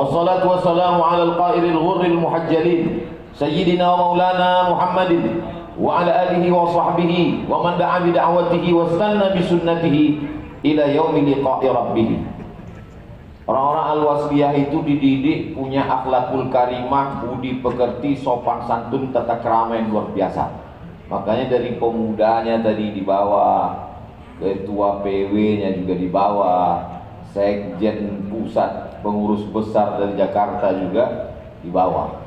wassalatu wassalamu ala al-qairil ghurril muhajjalin sayyidina wa maulana Muhammadin wa ala alihi wa sahbihi wa man da'a bi da'watihi wa istanna bi sunnatihi ila yaumi liqa'i rabbih. Orang-orang al-wasliyah itu dididik punya akhlakul karimah, budi pekerti, sopan santun, tata krama yang luar biasa. Makanya dari pemudanya tadi dibawa, ketua PW-nya juga dibawa, sekjen pusat pengurus besar dari Jakarta juga dibawa.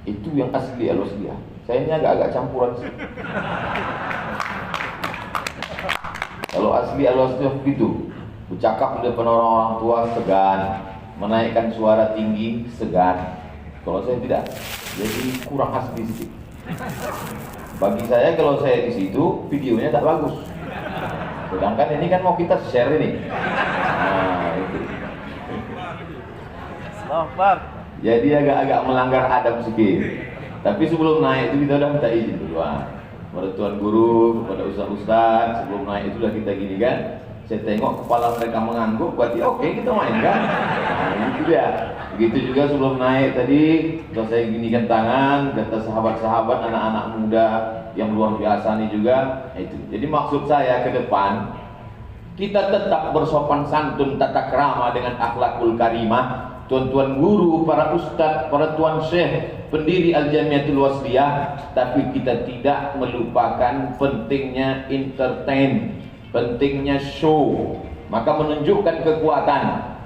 Itu yang asli al-wasliyah. Saya ini agak-agak campuran sih. Kalau asli al-wasliyah begitu, bercakap di depan orang-orang tua segan, menaikkan suara tinggi segan. Kalau saya tidak, jadi kurang asli sedikit. Bagi saya kalau saya di situ videonya tak bagus. Sedangkan ini kan mau kita share ini. Nah, itu. Jadi agak-agak melanggar adab sedikit. Tapi sebelum naik itu kita udah minta izin dulu. Pada tuan guru, kepada ustaz-ustaz, sebelum naik itu udah kita gini kan. Saya tengok kepala mereka mengangguk, berarti oke, kita main kan? Nah, gitu ya. Begitu juga sebelum naik tadi, sudah saya ginikan tangan, kata sahabat-sahabat, anak-anak muda yang luar biasa nih juga. Itu. Jadi maksud saya ke depan, kita tetap bersopan santun, tata krama dengan akhlakul karimah. Tuan-tuan guru, para ustadz, para tuan syekh, pendiri Al-Jamiatul Wasliyah, tapi kita tidak melupakan pentingnya entertain, pentingnya show. Maka menunjukkan kekuatan,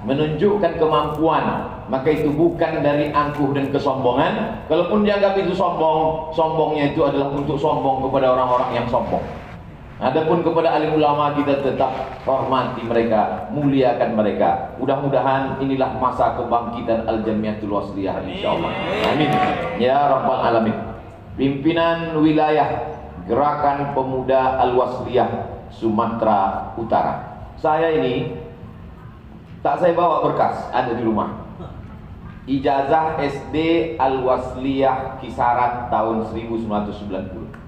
menunjukkan kemampuan, maka itu bukan dari angkuh dan kesombongan. Kalaupun dianggap itu sombong, sombongnya itu adalah untuk sombong kepada orang-orang yang sombong. Adapun kepada alim ulama, kita tetap hormati mereka, muliakan mereka. Mudah-mudahan inilah masa kebangkitan Al-Jamiatul Wasliyah, insyaallah. Amin ya rabbal alamin. Pimpinan wilayah Gerakan Pemuda Al-Wasliyah Sumatera Utara. Saya ini tak saya bawa berkas, ada di rumah. Ijazah SD Al-Wasliyah Kisaran tahun 1990.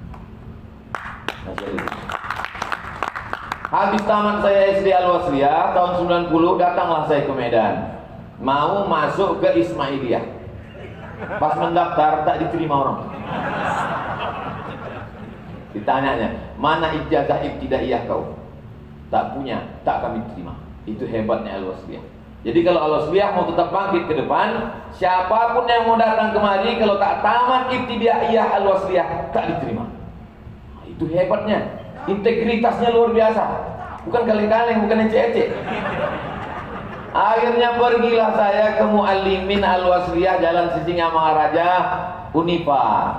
Habis tamat saya SD Al-Wasliyah tahun 90, datanglah saya ke Medan. Mau masuk ke Ismailiyah. Pas mendaftar tak diterima orang. Ditanyanya, mana ijazah ibtidaiyah kau? Tak punya, tak kami terima. Itu hebatnya Al-Wasliyah. Jadi kalau Al-Wasliyah mau tetap bangkit ke depan, siapapun yang mau datang kemari, kalau tak tamat ibtidaiyah Al-Wasliyah, tak diterima. Itu hebatnya, integritasnya luar biasa, bukan kaleng-kaleng, bukan ecek-ecek. Akhirnya pergilah saya ke Muallimin Al-Wasliyah Jalan Sisingamangaraja Unifa,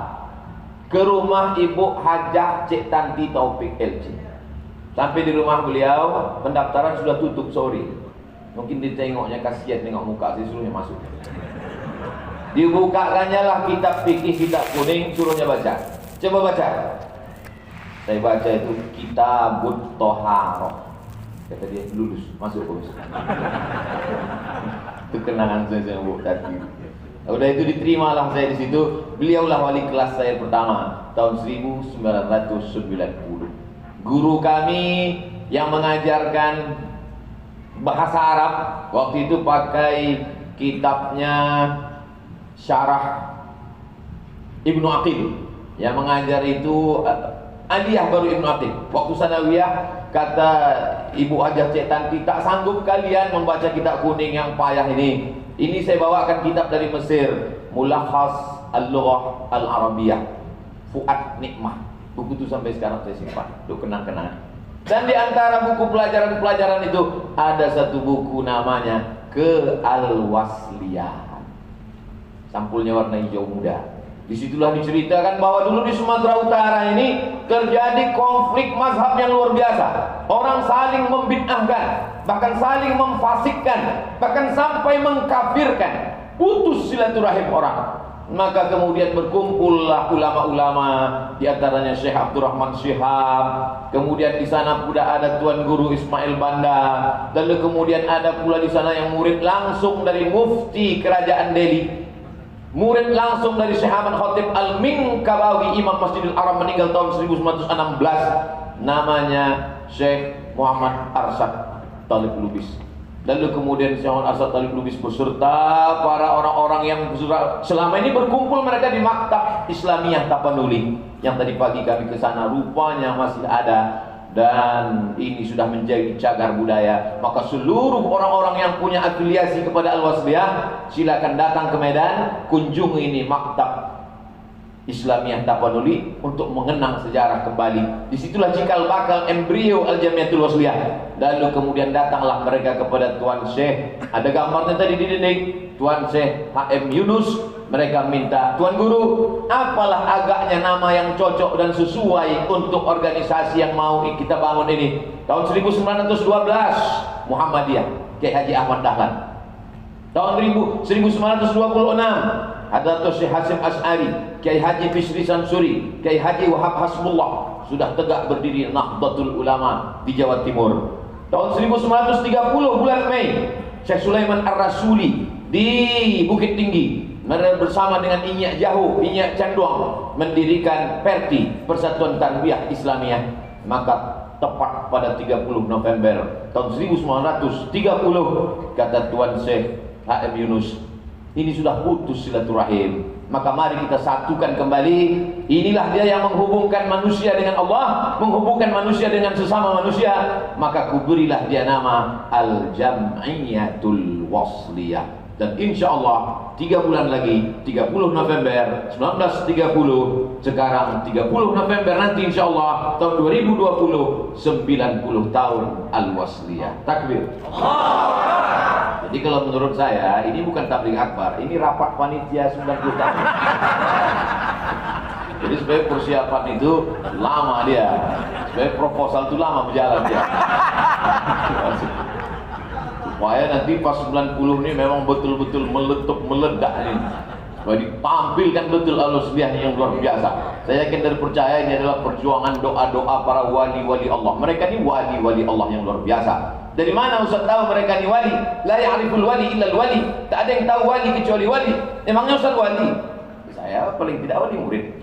ke rumah Ibu Hajah Cik Tanti Taufik LC. Sampai di rumah beliau, pendaftaran sudah tutup sore. Mungkin ditengoknya kasihan tengok muka, saya suruhnya masuk. Dibukakannya lah kitab fikih, kitab kuning, suruhnya baca. Coba baca. Saya baca itu Kitabut Thaharah. Kata dia, lulus, masuk bos. Itu kenangan saya yang buat tadi. Udah itu diterimalah saya di situ. Beliaulah wali kelas saya pertama tahun 1990. Guru kami yang mengajarkan bahasa Arab waktu itu pakai kitabnya Syarah Ibnu Aqil. Yang mengajar itu Aliyah baru Ibnu Aqil. Waktu sanawiyah kata Ibu Hajah Cik Tanti, tak sanggup kalian membaca kitab kuning yang payah ini. Ini saya bawakan kitab dari Mesir, Mulakhas Al-Lughah Al-Arabiyah, Fuad Nikmah. Buku itu sampai sekarang saya simpan untuk kenang-kenangan. Dan di antara buku pelajaran-pelajaran itu ada satu buku namanya Ke-Al-Wasliyah. Sampulnya warna hijau muda. Disitulah diceritakan bahwa dulu di Sumatera Utara ini terjadi konflik mazhab yang luar biasa. Orang saling membid'ahkan, bahkan saling memfasikkan, bahkan sampai mengkafirkan. Putus silaturahim orang. Maka kemudian berkumpullah ulama-ulama, di antaranya Syekh Abdurrahman Syihab. Kemudian di sana pula ada Tuan Guru Ismail Banda. Lalu kemudian ada pula di sana yang murid langsung dari Mufti Kerajaan Delhi. Murid langsung dari Syekh Ahmad Khatib Al-Minkabawi, Imam Masjidil Haram, meninggal tahun 1916. Namanya Syekh Muhammad Arsyad Talib Lubis. Lalu kemudian Syekh Asad Talib Lubis beserta para orang-orang yang selama ini berkumpul mereka di Maktab Islamiyah Tapanuli. Yang tadi pagi kami ke sana, rupanya masih ada, dan ini sudah menjadi cagar budaya. Maka seluruh orang-orang yang punya afiliasi kepada Al-Wasliyah silakan datang ke Medan, kunjungi ini Maktab Islamiyah Tapanuli untuk mengenang sejarah kembali. Disitulah cikal bakal embrio Al-Jamiatul Wasliyah. Lalu kemudian datanglah mereka kepada Tuan Syekh, ada gambarnya tadi di dinding, Tuan Syekh HM Yunus. Mereka minta, Tuan Guru, apalah agaknya nama yang cocok dan sesuai untuk organisasi yang mau kita bangun ini. Tahun 1912 Muhammadiyah, Kiai Haji Ahmad Dahlan. Tahun 1926 Hadratus Syekh Hasim As'ari, Kiai Haji Bisri Sansuri, Kiai Haji Wahab Hasbullah. Sudah tegak berdiri Nahdlatul Ulama di Jawa Timur. Tahun 1930 bulan Mei, Syekh Sulaiman Ar-Rasuli di Bukit Tinggi bersama dengan Inyak Jahu, Inyak Canduang mendirikan PERTI, Persatuan Tarbiyah Islamiyah. Maka tepat pada 30 November tahun 1930 kata Tuan Syekh HM Yunus, ini sudah putus silaturahim, maka mari kita satukan kembali. Inilah dia yang menghubungkan manusia dengan Allah, menghubungkan manusia dengan sesama manusia. Maka kuberilah dia nama Al-Jam'iyatul Wasliyah. Dan insya Allah 3 bulan lagi, 30 November 1930, sekarang 30 November nanti insya Allah tahun 2020, 90 tahun Al-Wasliyah. Takbir. Jadi kalau menurut saya ini bukan tabligh akbar, ini rapat panitia 90 tahun. Jadi sebagai persiapan itu lama dia, sebagai proposal itu lama berjalan dia. Supaya nanti pas 90 ini memang betul-betul meletup, meledak ini, supaya ditampilkan betul Al-Wasliyah yang luar biasa. Saya yakin dan percaya ini adalah perjuangan doa-doa para wali-wali Allah. Mereka ini wali-wali Allah yang luar biasa. Dari mana Ustaz tahu mereka ini wali? La ya'riful wali illa al-wali. Tak ada yang tahu wali kecuali wali. Emangnya Ustaz wali? Saya paling tidak wali, murid.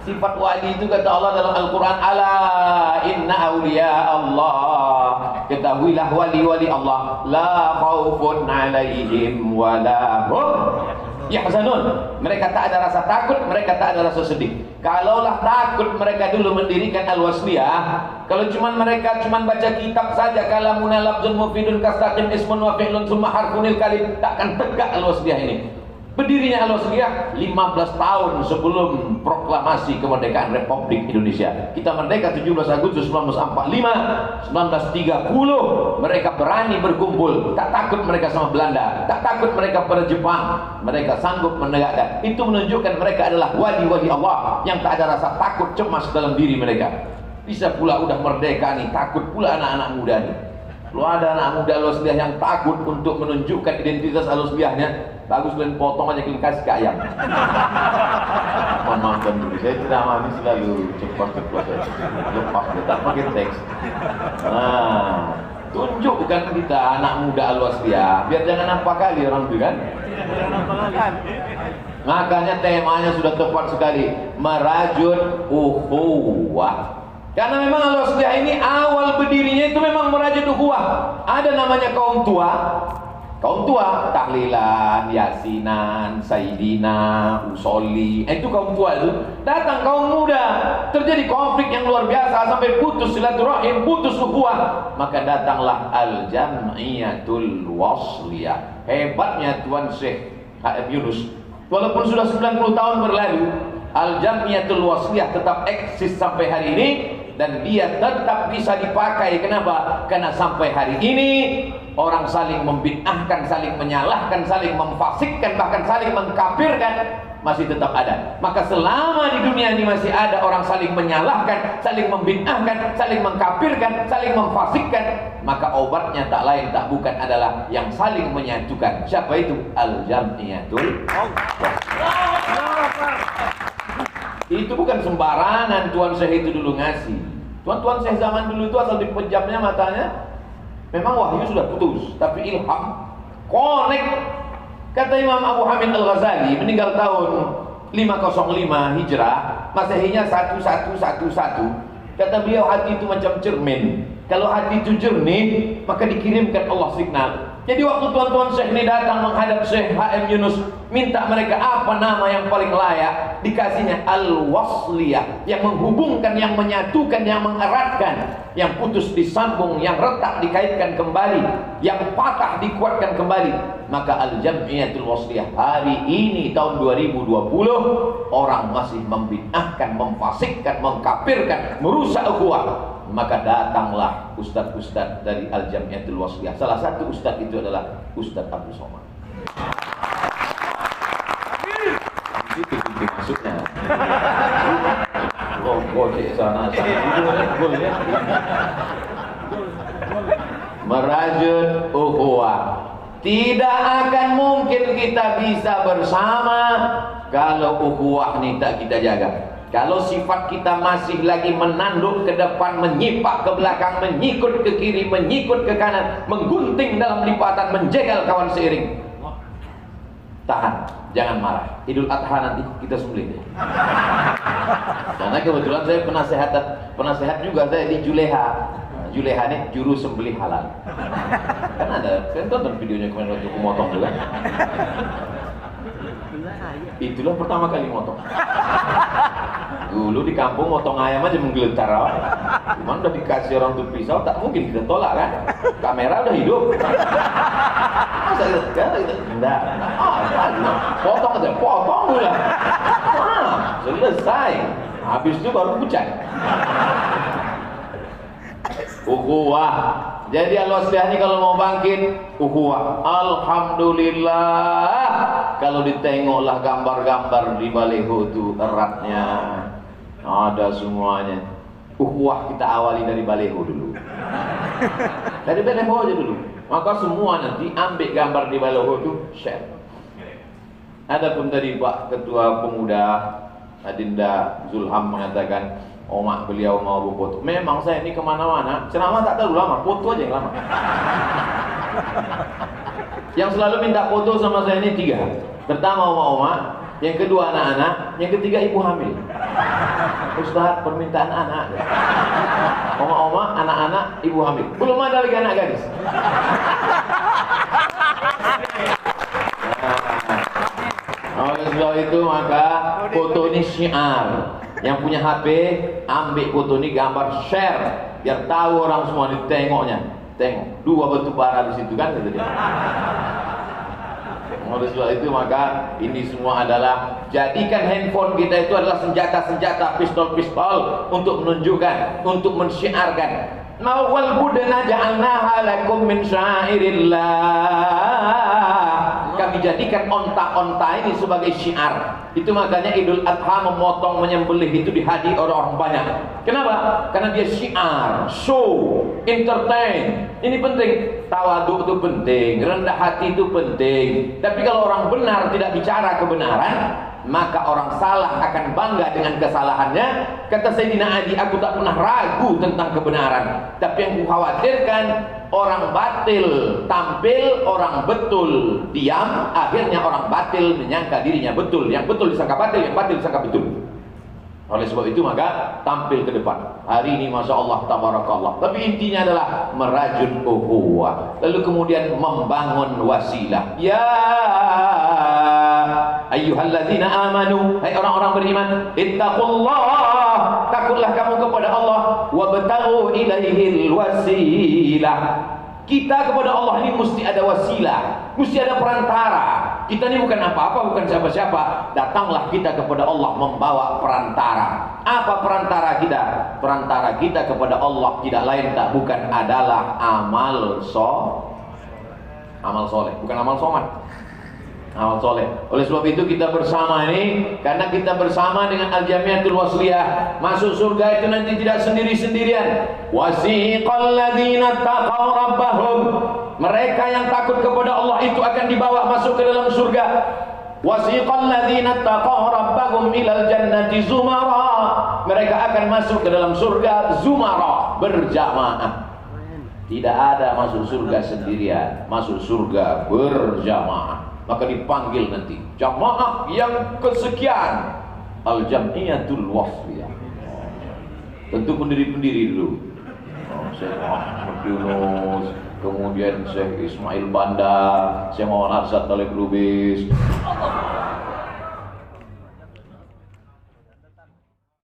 Sifat wali itu kata Allah dalam Al-Quran, ala inna awliya Allah, ketahuilah wali-wali Allah, la khawfun alaihim wa la hum yahzanun. Mereka tak ada rasa takut, mereka tak ada rasa sedih. Kalaulah takut mereka dulu mendirikan Al-Wasliyah, kalau mereka cuma baca kitab saja, kalamuna labzun mufidun kastaqim ismun wa fi'lun summa harfunil kalim, takkan tegak Al-Wasliyah ini. Berdirinya Al-Wasliyah 15 tahun sebelum proklamasi kemerdekaan Republik Indonesia. Kita merdeka 17 Agustus 1945. 1930 mereka berani berkumpul. Tak takut mereka sama Belanda, tak takut mereka pada Jepang. Mereka sanggup menegakkan. Itu menunjukkan mereka adalah wali-wali Allah yang tak ada rasa takut, cemas dalam diri mereka. Bisa pula udah merdeka nih, takut pula anak-anak muda nih. Kalau ada anak muda Al-Wasliyah yang takut untuk menunjukkan identitas Al-Wasliyahnya, bagus kalian potong aja, kalian kasih ke ayam. Menonton dulu, saya ceramah ini selalu cepat-cepat lepas, tak pakai teks. Nah, tunjukkan kita anak muda Al-Wasliyah, biar jangan nampak kali orang itu kan. Makanya temanya sudah tepat sekali, merajut ukhuwah. Karena memang Al-Wasliyah ini awal berdirinya itu memang merajut ukhuwah. Ada namanya kaum tua, tahlilan, yasinan, sayyidina, usolli, itu kaum tua itu. Datang kaum muda, terjadi konflik yang luar biasa sampai putus silaturahim, putus ukhuwah. Maka datanglah Al-Jam'iyatul Wasliyah. Hebatnya Tuan Syekh HM Yunus, walaupun sudah 90 tahun berlalu, Al-Jam'iyatul Wasliyah tetap eksis sampai hari ini. Dan dia tetap bisa dipakai. Kenapa? Karena sampai hari ini orang saling membid'ahkan, saling menyalahkan, saling memfasikkan, bahkan saling mengkafirkan masih tetap ada. Maka selama di dunia ini masih ada orang saling menyalahkan, saling membid'ahkan, saling mengkafirkan, saling memfasikkan, maka obatnya tak lain tak bukan adalah yang saling menyatukan. Siapa itu? Al-Jam'iyatul. Itu bukan sembarangan Tuan Syekh itu dulu ngasih. Tuan Syekh zaman dulu itu asal dipejamnya matanya, memang wahyu sudah putus, tapi ilham connect. Kata Imam Abu Hamid Al-Ghazali, meninggal tahun 505 Hijrah, Masehinya 1111. Kata beliau, hati itu macam cermin. Kalau hati itu jernih, maka dikirimkan Allah signal. Jadi waktu tuan-tuan Syekh ini datang menghadap Syekh HM Yunus, minta mereka apa nama yang paling layak, dikasihnya Al-Wasliyah, yang menghubungkan, yang menyatukan, yang mengeratkan, yang putus disambung, yang retak dikaitkan kembali, yang patah dikuatkan kembali. Maka Al-Jam'iyatul Wasliyah hari ini tahun 2020 orang masih membid'ahkan, memfasikkan, mengkafirkan, merusak ukhuwah. Maka datanglah ustadz-ustadz dari Al-Jam'iyatul Wasliyah. Salah satu ustadz itu adalah Ustadz Abdul Somad. Itu pintu masuknya. Oh, gojek sana. Boleh. Merajut ukhuwah. Tidak akan mungkin kita bisa bersama kalau ukhuwah ini tak kita jaga. Kalau sifat kita masih lagi menanduk ke depan, menyipak ke belakang, menyikut ke kiri, menyikut ke kanan, menggunting dalam lipatan, menjegal kawan seiring, tahan, jangan marah. Idul Adha nanti kita sembelih deh. Karena kebetulan saya penasehat juga saya di Juleha. Juleha ini juru sembelih halal. Kan ada, kan tonton videonya kemarin waktu aku motong juga. Itulah pertama kali motong. Dulu di kampung motong ayam aja menggeletar. Cuman udah dikasih orang tuh pisau, tak mungkin kita tolak kan? Kamera udah hidup. Masa kita enggak. Potong aja, potong dulu lah. Selesai. Habis itu baru pucat. Ukhuwah. Jadi Al-Wasliyah ini kalau mau bangkit, ukhuwah. Alhamdulillah. Kalau ditengoklah gambar-gambar di baliho itu eratnya, ada semuanya. Ukhuwah kita awali dari baliho dulu. Dari baliho aja dulu. Maka semua nanti ambil gambar di baliho itu share. Adapun tadi Pak Ketua Pemuda Adinda Zulham mengatakan, Omak beliau mau foto. Memang saya ini kemana-mana ceramah tak terlalu lama, foto aja yang lama. Yang selalu minta foto sama saya ini 3. Pertama oma-oma, yang kedua anak-anak, yang ketiga ibu hamil. Ustaz, permintaan anak. Oma-oma, anak-anak, ibu hamil. Belum ada lagi anak gadis. Oleh sebab itu maka foto ini syiar. Yang punya HP, ambil foto ini, gambar, share, biar tahu orang semua ditengoknya. Tengok, 2 batu bara di situ kan, kata dia. Oleh sebab itu maka ini semua adalah, jadikan handphone kita itu adalah senjata-senjata, pistol-pistol untuk menunjukkan, untuk mensyiarkan. Mawal budana ja'alnaha lakum min syairillah. Kami jadikan onta-onta ini sebagai syiar. Itu makanya Idul Adha memotong, menyembelih itu dihadiri orang-orang banyak. Kenapa? Karena dia syiar, show, entertain. Ini penting. Tawaduk itu penting, rendah hati itu penting. Tapi kalau orang benar tidak bicara kebenaran, maka orang salah akan bangga dengan kesalahannya. Kata Sayyidina Ali, aku tak pernah ragu tentang kebenaran. Tapi yang kukhawatirkan, orang batil tampil, orang betul diam. Akhirnya orang batil menyangka dirinya betul, yang betul disangka batil, yang batil disangka betul. Oleh sebab itu maka tampil ke depan. Hari ini Masya Allah, tabarakallah. Tapi intinya adalah merajut ukhuwah. Lalu kemudian membangun wasilah. Ya ayyuhalladzina amanu, hai orang-orang beriman, ittaqullah, takutlah kamu kepada Allah, wabtaghu ilaihil wasilah. Kita kepada Allah ini mesti ada wasilah, mesti ada perantara. Kita ini bukan apa-apa, bukan siapa-siapa. Datanglah kita kepada Allah membawa perantara. Apa perantara kita? Perantara kita kepada Allah tidak lain tak bukan adalah amal soleh, bukan amal somad. Amal soleh. Oleh sebab itu kita bersama ini, karena kita bersama dengan Al-Jam'iyatul Wasliyah, masuk surga itu nanti tidak sendiri-sendirian. Wasiqal ladzina taqaw rabbahum, mereka yang takut kepada Allah itu akan dibawa masuk ke dalam surga. Wasiqal ladzina taqaw rabbahum ilal jannati zumara, mereka akan masuk ke dalam surga zumara, berjamaah. Tidak ada masuk surga sendirian, masuk surga berjamaah. Maka dipanggil nanti jamaah yang kesekian, Al-Jam'iyatul Wasliyah. Tentu pendiri-pendiri dulu. Syekh Muhammad Yunus, kemudian Syekh Ismail Banda, Syekh Muhammad Arsad Talib Lubis,